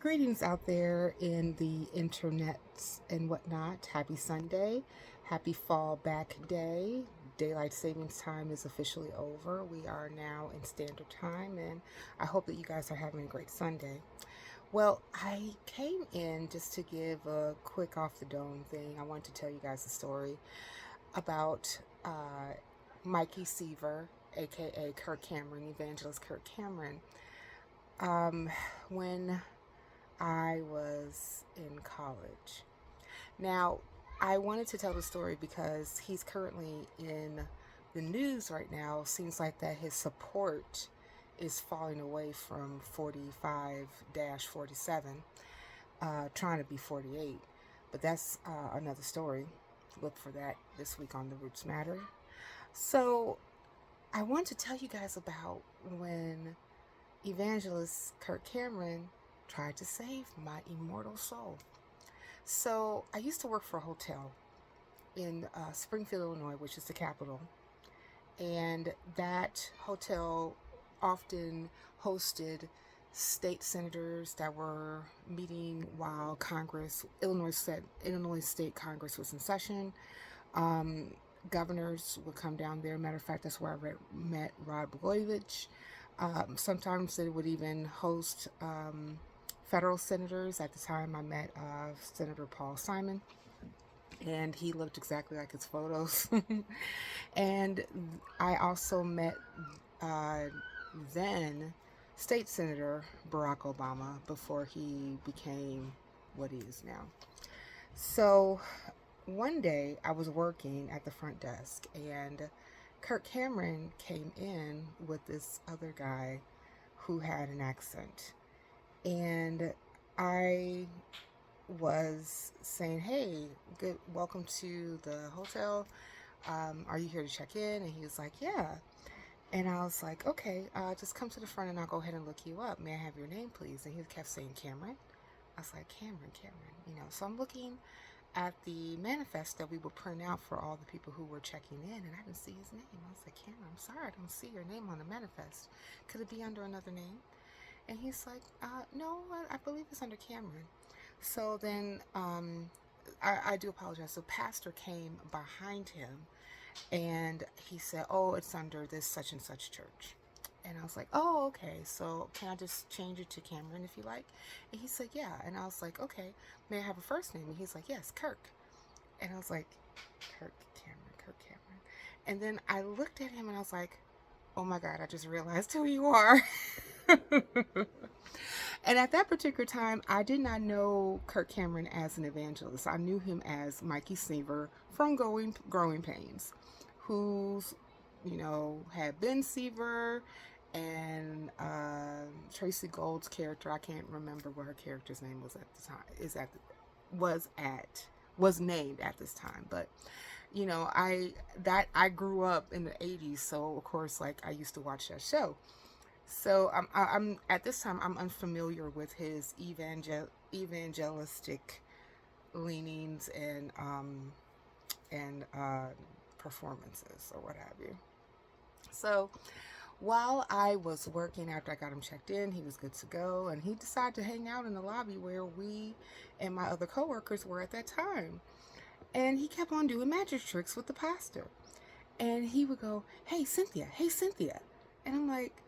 Greetings out there in the internets and whatnot. Happy Sunday. Happy fall back day. Daylight savings time is officially over. We are now in standard time, and I hope that you guys are having a great Sunday. Well, I came in just to give a quick off the dome thing. I want to tell you guys a story about Mikey Seaver, aka Kirk Cameron, evangelist Kirk Cameron. Um, when I was in college. Now, I wanted to tell the story because he's currently in the news right now. Seems like that his support is falling away from 45 47, trying to be 48. But that's another story. Look for that this week on The Roots Matter. So, I want to tell you guys about when evangelist Kirk Cameron tried to save my immortal soul. So I used to work for a hotel in Springfield, Illinois, which is the capital. And that hotel often hosted state senators that were meeting while Illinois State Congress was in session. Um, Governors would come down there. Matter of fact, that's where I met Rod Blagojevich. Sometimes they would even host federal senators. At the time, I met Senator Paul Simon, and he looked exactly like his photos. And I also met uh, then State Senator Barack Obama before he became what he is now. So one day I was working at the front desk, and Kirk Cameron came in with this other guy who had an accent. And I was saying, "Hey, good, welcome to the hotel. Are you here to check in?" And he was like, "Yeah." And I was like, "Okay, just come to the front and I'll go ahead and look you up. May I have your name, please?" And he kept saying, "Cameron." I was like, Cameron. So I'm looking at the manifest that we would print out for all the people who were checking in, and I didn't see his name. I was like, "Cameron, I'm sorry, I don't see your name on the manifest. Could it be under another name?" And he's like, "No, I believe it's under Cameron." So then I do apologize. So pastor came behind him, and he said, "Oh, it's under this such and such church." And I was like, "Oh, okay. So can I just change it to Cameron if you like?" And he said, "Yeah." And I was like, "Okay, may I have a first name?" And he's like, "Yes, Kirk." And I was like, Kirk Cameron. And then I looked at him and I was like, "Oh my God, I just realized who you are." And at that particular time, I did not know Kirk Cameron as an evangelist. I knew him as Mikey Seaver from Growing Pains, who's, had Ben Seaver and Tracy Gold's character. I can't remember what her character's name was at the time. Was named at this time, but I grew up in the '80s, so of course, like, I used to watch that show. So I'm at this time I'm unfamiliar with his evangelistic leanings and performances or what have you. So while I was working, after I got him checked in, he was good to go, and he decided to hang out in the lobby where we and my other coworkers were at that time. And he kept on doing magic tricks with the pastor. And he would go, hey, Cynthia. And I'm like,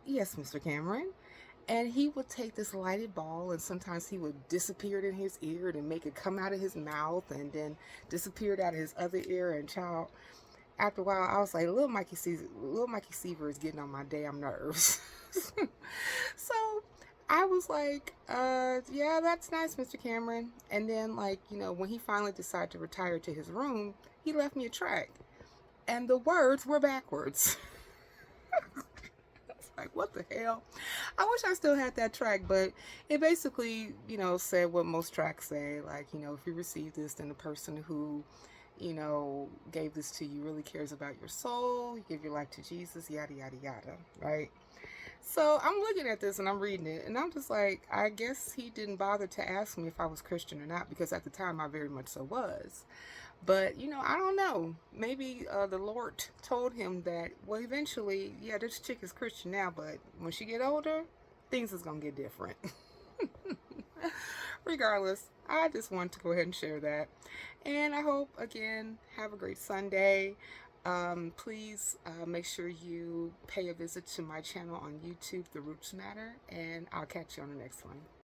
"Yes, Mr. Cameron." And he would take this lighted ball, and sometimes he would disappear in his ear and make it come out of his mouth and then disappeared out of his other ear. And child, after a while, I was like, little Mikey Seaver is getting on my damn nerves. So I was like, "Yeah, that's nice, Mr. Cameron." And then, like, when he finally decided to retire to his room, he left me a track. And the words were backwards. Like, what the hell? I wish I still had that track, but it basically, said what most tracks say. Like, if you receive this, then the person who, gave this to you really cares about your soul. You give your life to Jesus, yada, yada, yada, right? So I'm looking at this and I'm reading it, and I'm just like, I guess he didn't bother to ask me if I was Christian or not, because at the time I very much so was. But, I don't know. Maybe the Lord told him that, well, eventually, yeah, this chick is Christian now, but when she get older, things is going to get different. regardless, I just want to go ahead and share that. And I hope, again, have a great Sunday. Please make sure you pay a visit to my channel on YouTube, The Roots Matter, and I'll catch you on the next one.